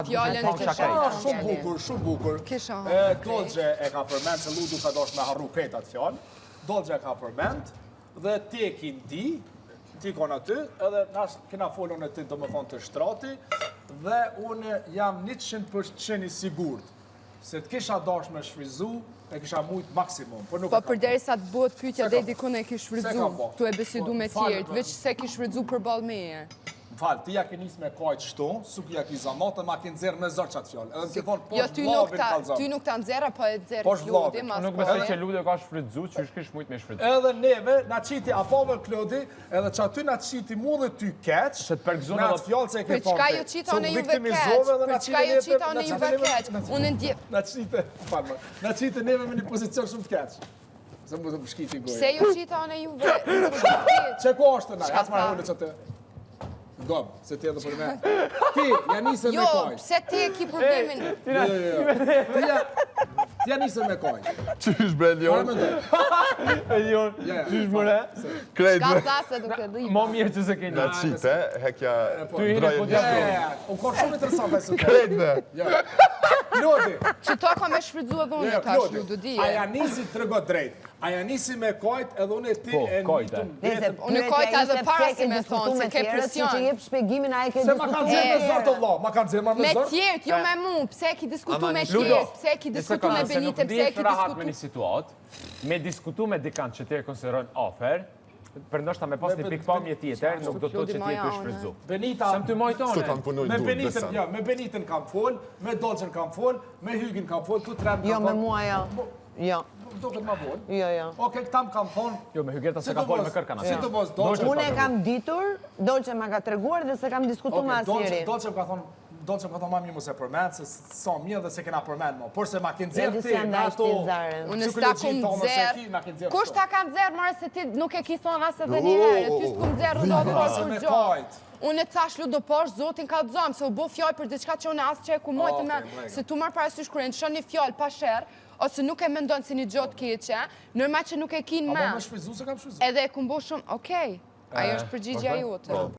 fjallën Shumë bukur, shumë bukur. Dolgje e ka përmend se Ludu ka dosh me harru kretat fjallë. Dolgje e ka përmend dhe ti kin ti kon aty, edhe nash kena folon e ti do më thonë të shtrati, dhe unë jam 100% i sigurt se të kisha dash me shfryzu, e kisha mujt maksimum. Po përderisa të bëhet pyetja dhe dikun e kish shfryzu, tu e besedu me tjertë, veç se kish shfryzu për ballë meje. M'fal, ti ja ke nis me kajt shtu, suk ja ki zanatë, ma ke nxerr me zor çat fjalë. Edhe ti thon jo, ty nuk ta nxerra, po e nxerr Klodi, mas. Nuk besoj që Ludi ka shfrytzu, që është kish mujt me shfrytzu. Edhe neve na çiti apo Klodi, edhe çaty na çiti mua dhe ty keq. Se të pergzon edhe fjalë se e ke thonë. Çka ju çitoni juve keq? Çka ju çitoni juve keq? Unë ndje. Na çite, falma. Na çite neve me një pozicion shumë të keq. Se më të shkiti gojë. Pse ju çitoni juve? Çe ku është na? Ata marrën çatë. Gob, se ti edhe për me. Ti, ja nisën me kajt. Jo, pse ti e ki problemin? Ti ja nisën me kajt. Qysh bre, Lion? Lion, qysh mëre? Krejt Shka me. thasë duke dhipa. Mo mirë që se ke Na një. qite, hekja Po U ka shumë interesant e së Krejt me. Klodi. Që to ka me shfrydzu edhe unë tash, ju du di. Aja nisi të rego drejt. Aja nisi me kajt edhe unë e ti e njitëm vetëm. Unë kajt edhe para se me thonë, se ke presion. Që jep shpegimin, a e ke Se ma kanë zirë me zërë të vla, ma kanë zirë me Me zërë. tjertë, jo me mu, pse e ki diskutu me Ludo, tjertë, pse e ki diskutu me Benitën, pse e ki rahat me diskutu... një situatë, me diskutu me dikant që ti e konsiderojnë afer, për ndoshta me pas një pikpamje tjetër, nuk do të thotë që ti e ke shfrytzu. Benita... Sem ty majtone. Së kanë punoj Me dur, Benitën, besa. jo, me Benitën kam fol, me Dolçën kam fol, me Hygin kam fol, tu trem kam fol. Jo, me mua jo. Jo. Do këtë ma vol. Jo, jo. Oke, këtam kam thonë... Jo, me Hygerta se ka fol me kërkan Si të mos, Dolçën... Unë e kam ditur, Dolçe ma ka treguar dhe se kam diskutu me asnjëri. Dolçën ka thonë, Dolçën ka thonë ma mirë mos e përmend, se sa mirë dhe se kena përmend mo. Por se ma ke nxerë ti në ato... Unë s'ta kum nxerë. Kush ta ka nxerë, mërë se ti nuk e ki thonë asë edhe një herë, ty s'kum nxerë do të poshë për gjohë. Unë e thash Ludo poshë, zotin ka të zomë, se u bo fjallë për diçka që unë asë që e ku mojtë me, se tu marë parasysh kërë në shon një fjallë pa sherë, ose nuk e mendon si një gjotë keqe, nërma që nuk e kinë me. Abo me shfryzu se kam shfryzu. Edhe e kumbo shumë, okej, ajo është përgjigja jote.